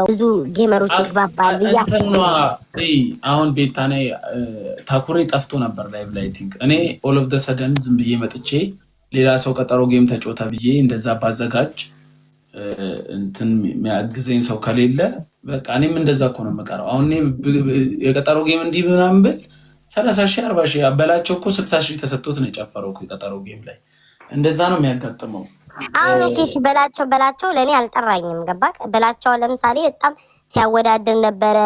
ብዙ ጌመሮች ይግባባል ያስፈና አሁን ቤታኔ ታኩሬ ጠፍቶ ነበር ላይ ቲንክ እኔ ኦል ኦፍ ዘ ሰደን ዝም ብዬ መጥቼ ሌላ ሰው ቀጠሮ ጌም ተጫወታ ብዬ እንደዛ ባዘጋጅ እንትን የሚያግዘኝ ሰው ከሌለ በቃ እኔም እንደዛ እኮ ነው የምቀረው። አሁን የቀጠሮ ጌም እንዲህ ምናምን ብል 30,000 40,000 አበላቸው እኮ 60,000 ተሰጥቶት ነው የጨፈረው እኮ የቀጠሮ ጌም ላይ እንደዛ ነው የሚያጋጥመው። አሁን ኦኬሽ በላቸው ለኔ አልጠራኝም ገባክ? በላቸው ለምሳሌ በጣም ሲያወዳድር ነበረ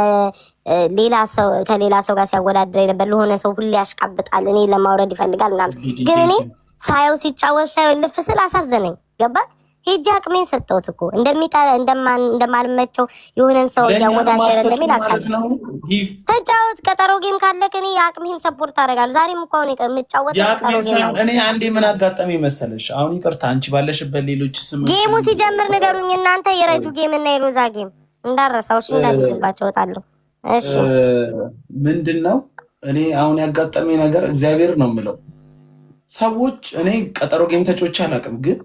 ሌላ ሰው ከሌላ ሰው ጋር ሲያወዳድር ነበር። ለሆነ ሰው ሁሌ ያሽቃብጣል፣ እኔ ለማውረድ ይፈልጋል ምናምን። ግን እኔ ሳየው ሲጫወት ሳየው ልፍ ስል አሳዘነኝ ገባክ? ሄጄ አቅሜን ሰጠሁት እኮ እንደማልመቸው የሆነን ሰው እያወዳደረ እንደሚል አውቃለሁ። ተጫወት ቀጠሮ ጌም ካለክ እኔ አቅሜን ሰፖርት አደርጋለሁ። ዛሬም እኮ አሁን የምጫወተው እኔ አንዴ ምን አጋጠመኝ መሰለሽ? አሁን ይቅርታ አንቺ ባለሽበት ሌሎች ስም ጌሙ ሲጀምር ንገሩኝ እናንተ። የረጁ ጌም እና የሎዛ ጌም እንዳረሳው እሺ፣ እንዳልዝባቸው እወጣለሁ። እሺ ምንድነው እኔ አሁን ያጋጠመኝ ነገር እግዚአብሔር ነው የምለው። ሰዎች እኔ ቀጠሮ ጌም ተጫውቼ አላውቅም ግን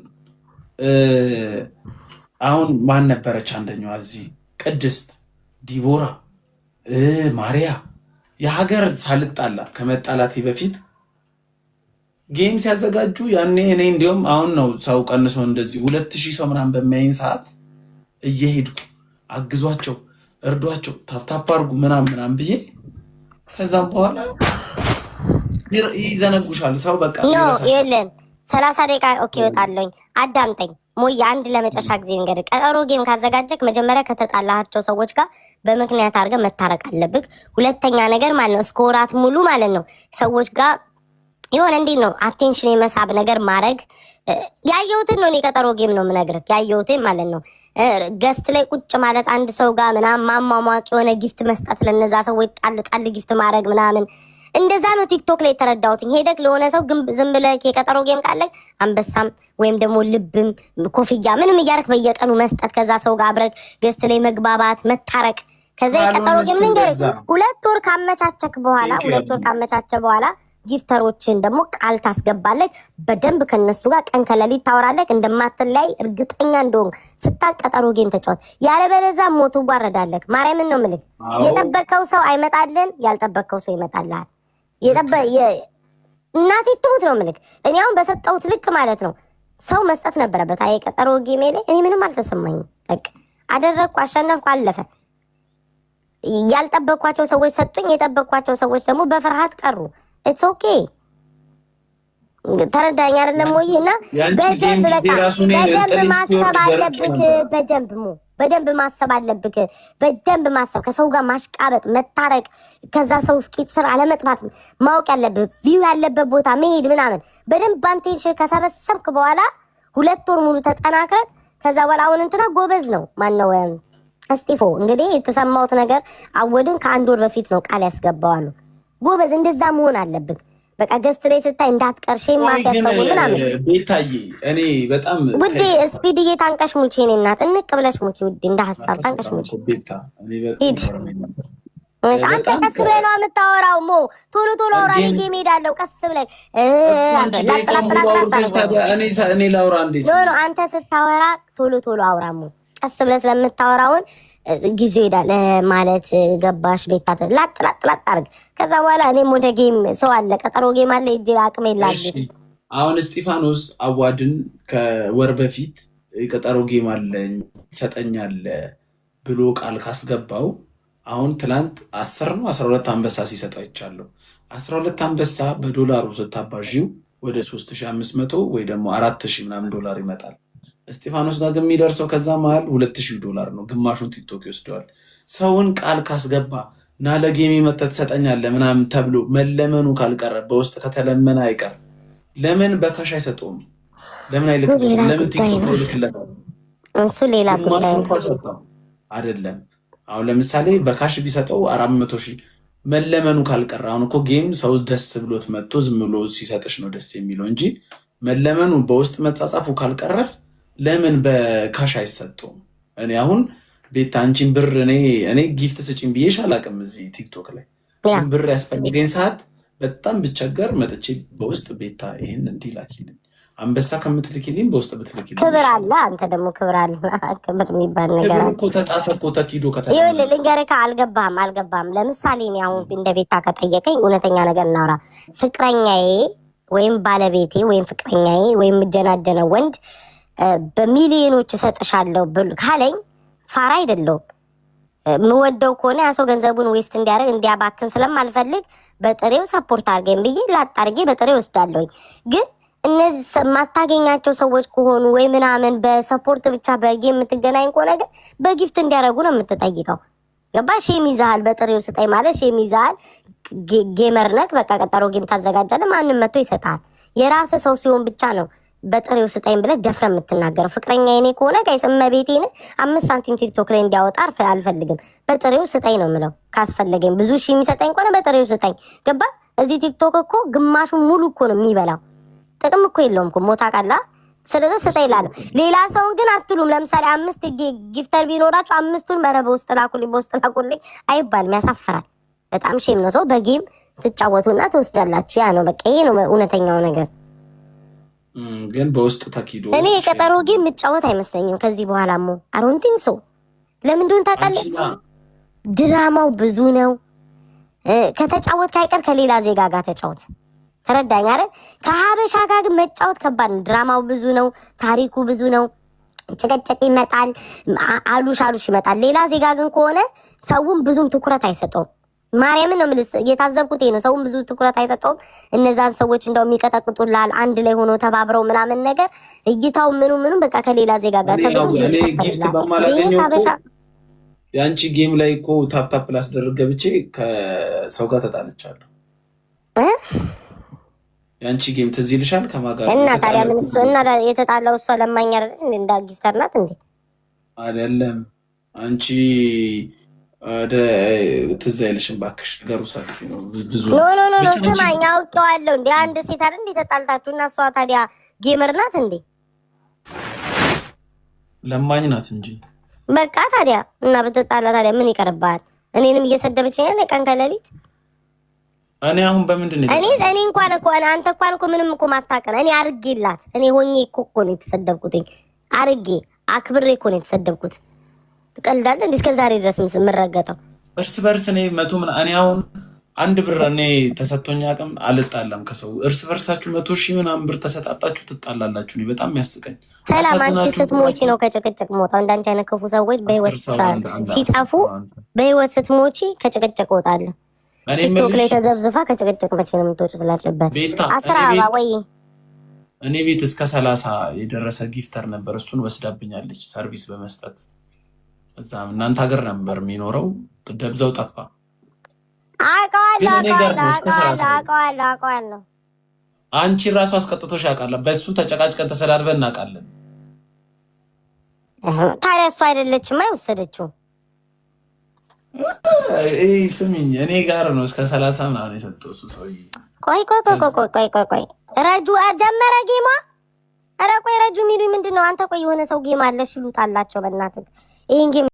አሁን ማን ነበረች አንደኛዋ እዚህ ቅድስት ዲቦራ ማሪያ የሀገር ሳልጣላ ከመጣላቴ በፊት ጌም ሲያዘጋጁ ያኔ እኔ እንዲሁም አሁን ነው ሰው ቀንሶ እንደዚህ 2000 ሰው ምናምን በሚያይን ሰዓት እየሄድኩ አግዟቸው እርዷቸው ታፕታፕ አድርጉ ምናምን ብዬ ከዛም በኋላ ይዘነጉሻል ሰው በቃ የለም 30 ደቂቃ ኦኬ እወጣለሁኝ። አዳምጠኝ ሞያ አንድ ለመጨረሻ ጊዜ እንግዲህ ቀጠሮ ጌም ካዘጋጀክ መጀመሪያ ከተጣላሃቸው ሰዎች ጋር በምክንያት አድርገህ መታረቅ አለብክ። ሁለተኛ ነገር ማለት ነው እስከ ወራት ሙሉ ማለት ነው ሰዎች ጋር የሆነ እንዴት ነው አቴንሽን የመሳብ ነገር ማድረግ። ያየሁትን ነው እኔ ቀጠሮ ጌም ነው የምነግርህ ያየሁትን ማለት ነው። ገስት ላይ ቁጭ ማለት አንድ ሰው ጋር ምናምን ማሟሟቅ የሆነ ጊፍት መስጠት ለነዛ ሰዎች ጣል ጊፍት ማድረግ ምናምን እንደዛ ነው ቲክቶክ ላይ የተረዳሁት። ሄደክ ለሆነ ሰው ግን ዝም ብለህ የቀጠሮ ጌም ካለ አንበሳም ወይም ደግሞ ልብም ኮፍያ ምንም እያደረክ በየቀኑ መስጠት ከዛ ሰው ጋር አብረክ ገስት ላይ መግባባት መታረቅ። ከዛ የቀጠሮ ጌም ልንገርህ 2 ወር ካመቻቸክ በኋላ ጊፍተሮችን ደግሞ ቃል ታስገባለህ። በደንብ ከነሱ ጋር ቀን ከሌሊት ታወራለህ። እንደማትለያይ እርግጠኛ እንደሆንክ ስታቀጠሮ ጌም ተጫወት። ያለበለዚያ ሞት ትዋረዳለህ። ማርያምን ነው የምልህ። የጠበቀው ሰው አይመጣልህም፣ ያልጠበቀው ሰው ይመጣልሃል። እናቴ ትሙት ነው የምልህ። እኔ አሁን በሰጠሁት ልክ ማለት ነው ሰው መስጠት ነበረበት። አይ ቀጠሮ ጌም ላይ እኔ ምንም አልተሰማኝም። በቃ አደረግኩ፣ አሸነፍኩ፣ አለፈ። ያልጠበቅኳቸው ሰዎች ሰጡኝ፣ የጠበቅኳቸው ሰዎች ደግሞ በፍርሃት ቀሩ። ኢትስ ኦኬ ተረዳኝ አይደለም ወይ? እና በደንብ ማሰብ አለብክ። በደንብ ማሰብ አለብክ። በደንብ ማሰብ ከሰው ጋር ማሽቃበጥ፣ መታረቅ፣ ከዛ ሰው እስኪት ስራ አለመጥፋት ማወቅ ያለብህ ቪው ያለበት ቦታ መሄድ ምናምን በደንብ አንቴንሽን ከሰበሰብክ በኋላ 2 ወር ሙሉ ተጠናክረክ ከዛ በኋላ አሁን እንትና ጎበዝ ነው ማነው እስጢፎ እንግዲህ የተሰማሁት ነገር አወድን ከ1 ወር በፊት ነው ቃል ያስገባዋሉ። ጎበዝ እንደዛ መሆን አለብህ። በቃ ገስት ላይ ስታይ እንዳትቀርሽ ማስያሰቡ ምናምን ቤታዬ እኔ በጣም ውዴ ስፒድዬ ታንቀሽ ሙቼ እኔ እናት እንቅ ብለሽ ሙቼ ውዴ እንደ ሐሳብ ታንቀሽ ሙቼ አንተ ቀስ ብለህ ነው የምታወራው። ቶሎ አውራ። እኔ ጌም ሄዳለሁ ቀስ ብለህ እኔ ላውራ እንዴ? አንተ ስታወራ ቶሎ አውራ። ቀስ ብለህ ስለምታወራውን ጊዜው ሄዳል ማለት ገባሽ? ቤታ ላጥ አድርግ። ከዛ በኋላ እኔም ወደ ጌም ሰው አለ ቀጠሮ ጌም አለ እጄ አቅሜ ላል። አሁን እስጢፋኖስ አዋድን ከወር በፊት ቀጠሮ ጌም አለኝ ትሰጠኛለህ ብሎ ቃል ካስገባው አሁን ትላንት 10 ነው 12 አንበሳ ሲሰጠው አይቻለሁ። 12 አንበሳ በዶላሩ ስታባዢው ወደ 3500 ወይ ደግሞ 4000 ምናምን ዶላር ይመጣል። እስጢፋኖስ ጋር ግን የሚደርሰው ከዛ መሃል $2000 ነው። ግማሹን ቲክቶክ ይወስደዋል። ሰውን ቃል ካስገባ ና ለጌም መተህ ትሰጠኛለህ ምናምን ተብሎ መለመኑ ካልቀረ በውስጥ ከተለመነ አይቀር ለምን በካሽ አይሰጠውም? ለምን አይልክም? ለምን ቲክቶክ ይልክለታል? እሱ ሌላ ጉዳይ አይደለም። አሁን ለምሳሌ በካሽ ቢሰጠው 400,000 መለመኑ ካልቀረ አሁን እኮ ጌም ሰው ደስ ብሎት መጥቶ ዝም ብሎ ሲሰጥሽ ነው ደስ የሚለው እንጂ መለመኑ በውስጥ መጻጻፉ ካልቀረ ለምን በካሽ አይሰጠውም? እኔ አሁን ቤታ አንቺን ብር እኔ ጊፍት ስጪኝ ብዬሽ አላውቅም። እዚህ ቲክቶክ ላይ ብር ያስፈልገኝ ሰዓት በጣም ብቸገር መጥቼ በውስጥ ቤታ ይሄን እንዲህ ላኪልኝ አንበሳ ከምትልኪልኝ በውስጥ ብትልኪልኝ ክብር አለ። አንተ ደግሞ ክብር አለ። ክብር የሚባል ነገር ክብር እኮ ተጣሰ እኮ ተኪዶ ከተማ ይኸውልህ ልንገርህ፣ አልገባህም። ለምሳሌ እኔ አሁን እንደ ቤታ ከጠየቀኝ እውነተኛ ነገር እናውራ። ፍቅረኛዬ ወይም ባለቤቴ ወይም ፍቅረኛዬ ወይም የምጀናጀነው ወንድ በሚሊዮኖች እሰጥሻለሁ ካለኝ ፋራ አይደለሁም። የምወደው ከሆነ ያ ሰው ገንዘቡን ዌስት እንዲያደርግ እንዲያባክን ስለማልፈልግ በጥሬው ሰፖርት አድርገኝ ብዬ ላጣርጌ በጥሬው ወስዳለሁኝ። ግን እነዚህ የማታገኛቸው ሰዎች ከሆኑ ወይ ምናምን በሰፖርት ብቻ በጌም የምትገናኝ ከሆነ ግን በጊፍት እንዲያደርጉ ነው የምትጠይቀው። ገባ? ሼም ይዛሃል። በጥሬው ስጠኝ ማለት ሼም ይዛሃል። ጌመር ነክ በቃ ቀጠሮ ጌም ታዘጋጃለህ። ማንም መጥቶ ይሰጣል። የራስ ሰው ሲሆን ብቻ ነው በጥሬው ስጠኝ ብለህ ደፍረ የምትናገረው። ፍቅረኛ የኔ ከሆነ ጋይስ እመቤቴን 5 ሳንቲም ቲክቶክ ላይ እንዲያወጣ አልፈልግም። በጥሬው ስጠኝ ነው የምለው። ካስፈለገኝ ብዙ ሺህ የሚሰጠኝ ከሆነ በጥሬው ስጠኝ። ገባ? እዚህ ቲክቶክ እኮ ግማሹን ሙሉ እኮ ነው የሚበላው። ጥቅም እኮ የለውም እኮ ሞታ ቃላ። ስለዚህ ስጠኝ እላለሁ። ሌላ ሰውን ግን አትሉም። ለምሳሌ 5 ጊፍተር ቢኖራችሁ 5ቱን በውስጥ ላኩልኝ አይባልም። ያሳፍራል። በጣም ሼም ነው። ሰው በጌም ትጫወቱና ትወስዳላችሁ። ያ ነው በቃ። ይሄ ነው እውነተኛው ነገር። ግን በውስጥ ተኪዶ እኔ የቀጠሮ ጌም የምጫወት አይመስለኝም ከዚህ በኋላ ሞ አሮንቲን ሰው ለምን እንደሆነ ታውቃለህ? ድራማው ብዙ ነው። ከተጫወት ካይቀር ከሌላ ዜጋ ጋር ተጫወት። ተረዳኝ አይደል? ከሀበሻ ጋር ግን መጫወት ከባድ ነው። ድራማው ብዙ ነው። ታሪኩ ብዙ ነው። ጭቅጭቅ ይመጣል። አሉሽ ይመጣል። ሌላ ዜጋ ግን ከሆነ ሰውም ብዙም ትኩረት አይሰጠውም። ማርያምን ነው የምልህ። የታዘብኩት ነው። ሰውም ብዙ ትኩረት አይሰጠውም። እነዛን ሰዎች እንደው የሚቀጠቅጡላል አንድ ላይ ሆኖ ተባብረው ምናምን ነገር እይታው ምኑ በቃ ከሌላ ዜጋ ጋር ጊፍት በማላገኘው የአንቺ ጌም ላይ እኮ ታፕታፕ ላስደርግ ገብቼ ከሰው ጋር ተጣልቻለሁ። የአንቺ ጌም ትዝ ይልሻል? ከማን ጋር እና ታዲያ ምን እሱ እና የተጣላው እሷ ለማኝ አይደል እንዴ? እንዳ ጊፍተር ናት እንዴ? አይደለም አንቺ ትዝ አይልሽም? እባክሽ ነገሩ ሰፊ ነው። ብዙ ኖ ስማኝ፣ አውቄዋለሁ እንዴ። አንድ ሴት አይደል እንዴ ተጣልታችሁ? እና እሷ ታዲያ ጌመር ናት እንዴ? ለማኝ ናት እንጂ በቃ ታዲያ እና በተጣላ ታዲያ ምን ይቀርባል? እኔንም እየሰደበችኝ ነው ቀን ከሌሊት። እኔ አሁን በምንድን ነው እኔ እንኳን እኮ አንተ እንኳን እኮ ምንም እኮ ማታቀር እኔ አርጌላት እኔ ሆኜ እኮ ነው የተሰደብኩትኝ። አርጌ አክብሬ እኮ ነው የተሰደብኩት። ትቀልዳለህ እንዴ? እስከ ዛሬ ድረስ የምረገጠው እርስ በርስ እኔ እኔ አሁን 1 ብር እኔ ተሰጥቶኝ አቅም አልጣላም ከሰው። እርስ በርሳችሁ 100,000 ምናምን ብር ተሰጣጣችሁ ትጣላላችሁ። እኔ በጣም ያስቀኝ። ሰላም አንቺ ስትሞቺ ነው ከጭቅጭቅ ሞታው። እንዳንቺ አይነት ክፉ ሰዎች በህይወት ሲጠፉ በህይወት ስትሞቺ ከጭቅጭቅ ወጣለሁ። ቲክቶክ ላይ ተዘብዝፋ ከጭቅጭቅ መቼ ነው የምትወጪው? ስላጨበት 10 ወይ እኔ ቤት እስከ 30 የደረሰ ጊፍተር ነበር። እሱን ወስዳብኛለች ሰርቪስ በመስጠት። እዛም እናንተ ሀገር ነበር የሚኖረው። ደብዛው ጠፋ። አውቀዋለሁ። አንቺ ራሱ አስቀጥቶሽ ያውቃል። በእሱ ተጨቃጭቀን ተሰዳድበን እናውቃለን። ታዲያ እሱ አይደለችማ የወሰደችው? ስሚኝ፣ እኔ ጋር ነው እስከ 30 ምናምን የሰጠው እሱ ሰውዬ። ቆይ ረጁ ጀመረ ጌማ። ኧረ ቆይ ረጁ የሚሉኝ ምንድን ነው? አንተ ቆይ የሆነ ሰው ጌማ አለሽ ይሉታላቸው። በእናትህ ይሄን ጌም